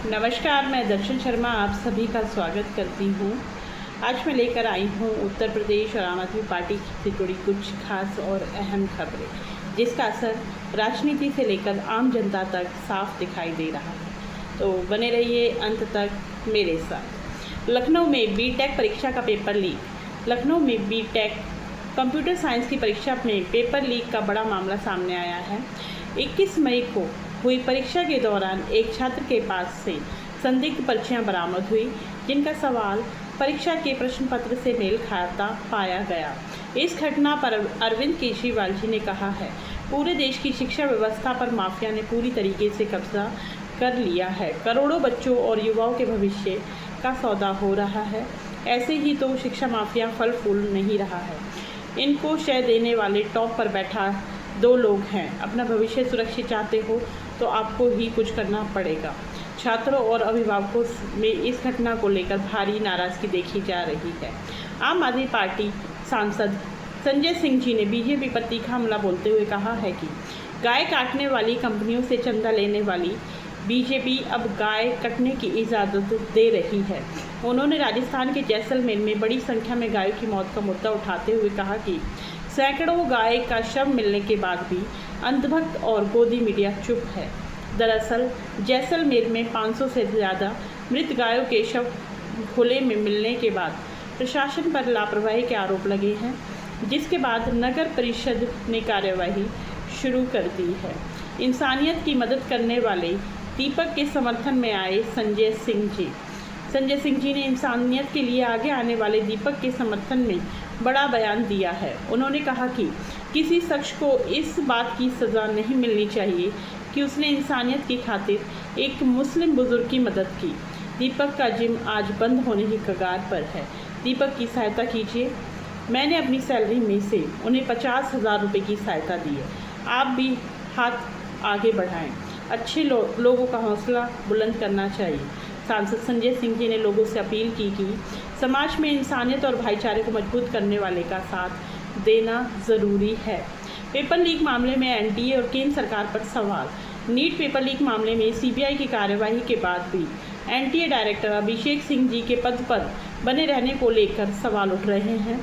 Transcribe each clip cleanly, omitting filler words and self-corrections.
नमस्कार, मैं दर्शन शर्मा आप सभी का स्वागत करती हूँ। आज मैं लेकर आई हूँ उत्तर प्रदेश और आम आदमी पार्टी से जुड़ी कुछ खास और अहम खबरें, जिसका असर राजनीति से लेकर आम जनता तक साफ दिखाई दे रहा है। तो बने रहिए अंत तक मेरे साथ। लखनऊ में बीटेक परीक्षा का पेपर लीक। लखनऊ में बीटेक कंप्यूटर साइंस की परीक्षा में पेपर लीक का बड़ा मामला सामने आया है। 21 मई को हुई परीक्षा के दौरान एक छात्र के पास से संदिग्ध पर्चियां बरामद हुई, जिनका सवाल परीक्षा के प्रश्न पत्र से मेल खाता पाया गया। इस घटना पर अरविंद केजरीवाल जी ने कहा है, पूरे देश की शिक्षा व्यवस्था पर माफिया ने पूरी तरीके से कब्जा कर लिया है। करोड़ों बच्चों और युवाओं के भविष्य का सौदा हो रहा है। ऐसे ही तो शिक्षा माफिया फल फूल नहीं रहा है। इनको शय देने वाले टॉप पर बैठा 2 लोग हैं। अपना भविष्य सुरक्षित चाहते हो तो आपको ही कुछ करना पड़ेगा। छात्रों और अभिभावकों में इस घटना को लेकर भारी नाराजगी देखी जा रही है। आम आदमी पार्टी सांसद संजय सिंह जी ने बीजेपी पर तीखा हमला बोलते हुए कहा है कि गाय काटने वाली कंपनियों से चंदा लेने वाली बीजेपी अब गाय कटने की इजाज़त दे रही है। उन्होंने राजस्थान के जैसलमेर में बड़ी संख्या में गायों की मौत का मुद्दा उठाते हुए कहा कि सैकड़ों गाय का शव मिलने के बाद भी अंधभक्त और गोदी मीडिया चुप है। दरअसल जैसलमेर में 500 से ज़्यादा मृत गायों के शव खुले में मिलने के बाद प्रशासन पर लापरवाही के आरोप लगे हैं, जिसके बाद नगर परिषद ने कार्यवाही शुरू कर दी है। इंसानियत की मदद करने वाले दीपक के समर्थन में आए संजय सिंह जी ने इंसानियत के लिए आगे आने वाले दीपक के समर्थन में बड़ा बयान दिया है। उन्होंने कहा कि किसी शख्स को इस बात की सज़ा नहीं मिलनी चाहिए कि उसने इंसानियत की खातिर एक मुस्लिम बुजुर्ग की मदद की। दीपक का जिम आज बंद होने की कगार पर है। दीपक की सहायता कीजिए। मैंने अपनी सैलरी में से उन्हें 50,000 रुपये की सहायता दी है। आप भी हाथ आगे बढ़ाएं। अच्छे लोगों का हौसला बुलंद करना चाहिए। सांसद संजय सिंह जी ने लोगों से अपील की कि समाज में इंसानियत और भाईचारे को मजबूत करने वाले का साथ देना ज़रूरी है। पेपर लीक मामले में एनडीए और केंद्र सरकार पर सवाल। नीट पेपर लीक मामले में सीबीआई की कार्यवाही के बाद भी एनटीए डायरेक्टर अभिषेक सिंह जी के पद पर बने रहने को लेकर सवाल उठ रहे हैं।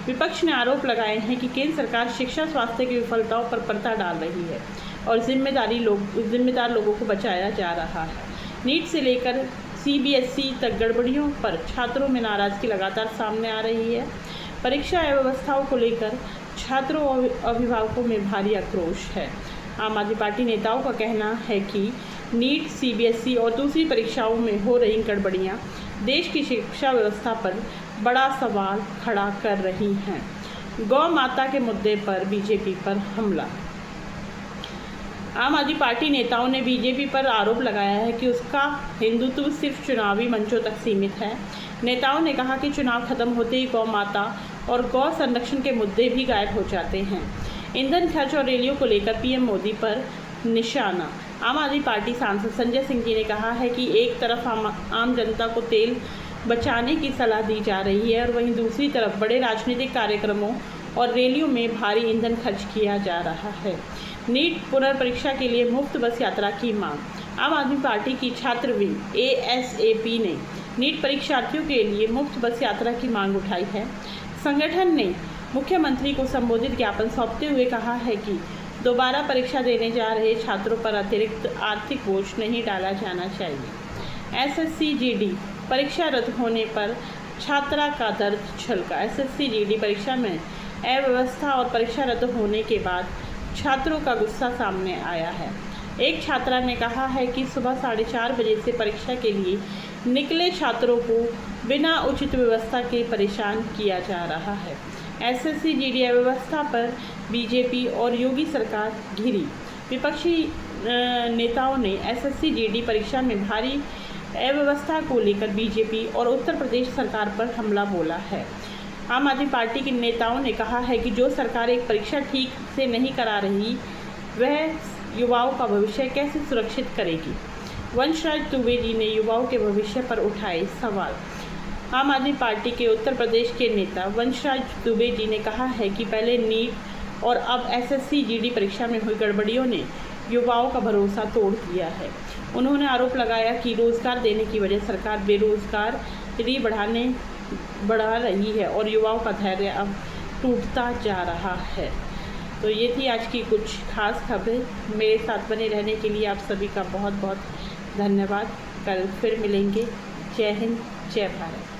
विपक्ष ने आरोप लगाए हैं कि केंद्र सरकार शिक्षा स्वास्थ्य की विफलताओं पर पर्दा डाल रही है और जिम्मेदार लोगों को बचाया जा रहा है। नीट से लेकर सीबीएसई तक गड़बड़ियों पर छात्रों में नाराजगी लगातार सामने आ रही है। परीक्षा व्यवस्थाओं को लेकर छात्रों और अभिभावकों में भारी आक्रोश है। आम आदमी पार्टी नेताओं का कहना है कि नीट, सीबीएसई और दूसरी परीक्षाओं में हो रही गड़बड़ियां देश की शिक्षा व्यवस्था पर बड़ा सवाल खड़ा कर रही हैं। गौ माता के मुद्दे पर बीजेपी पर हमला। आम आदमी पार्टी नेताओं ने बीजेपी पर आरोप लगाया है कि उसका हिंदुत्व सिर्फ चुनावी मंचों तक सीमित है। नेताओं ने कहा कि चुनाव खत्म होते ही गौ माता और गौ संरक्षण के मुद्दे भी गायब हो जाते हैं। ईंधन खर्च और रैलियों को लेकर पीएम मोदी पर निशाना। आम आदमी पार्टी सांसद संजय सिंह जी ने कहा है कि एक तरफ आम जनता को तेल बचाने की सलाह दी जा रही है और वहीं दूसरी तरफ बड़े राजनीतिक कार्यक्रमों और रैलियों में भारी ईंधन खर्च किया जा रहा है। नीट पुनर्परीक्षा के लिए मुफ्त बस यात्रा की मांग। आम आदमी पार्टी की छात्र विंग एएसएपी ने नीट परीक्षार्थियों के लिए मुफ्त बस यात्रा की मांग उठाई है। संगठन ने मुख्यमंत्री को संबोधित ज्ञापन सौंपते हुए कहा है कि दोबारा परीक्षा देने जा रहे छात्रों पर अतिरिक्त आर्थिक बोझ नहीं डाला जाना चाहिए। एसएससी जीडी परीक्षा रद्द होने पर छात्रा का दर्द छलका। एसएससी जीडी परीक्षा में अव्यवस्था और परीक्षा रद्द होने के बाद छात्रों का गुस्सा सामने आया है। एक छात्रा ने कहा है कि सुबह 4:30 बजे से परीक्षा के लिए निकले छात्रों को बिना उचित व्यवस्था के परेशान किया जा रहा है। एसएससी जीडी अव्यवस्था पर बीजेपी और योगी सरकार घिरी। विपक्षी नेताओं ने एसएससी जीडी परीक्षा में भारी अव्यवस्था को लेकर बीजेपी और उत्तर प्रदेश सरकार पर हमला बोला है। आम आदमी पार्टी के नेताओं ने कहा है कि जो सरकार एक परीक्षा ठीक से नहीं करा रही, वह युवाओं का भविष्य कैसे सुरक्षित करेगी। वंशराज दुबे जी ने युवाओं के भविष्य पर उठाए सवाल। आम आदमी पार्टी के उत्तर प्रदेश के नेता वंशराज दुबे जी ने कहा है कि पहले नीट और अब एसएससी जीडी परीक्षा में हुई गड़बड़ियों ने युवाओं का भरोसा तोड़ दिया है। उन्होंने आरोप लगाया कि रोज़गार देने की वजह सरकार बेरोज़गारी बढ़ा रही है और युवाओं का धैर्य अब टूटता जा रहा है। तो ये थी आज की कुछ खास खबरें। मेरे साथ बने रहने के लिए आप सभी का बहुत बहुत धन्यवाद। कल फिर मिलेंगे। जय हिंद, जय भारत।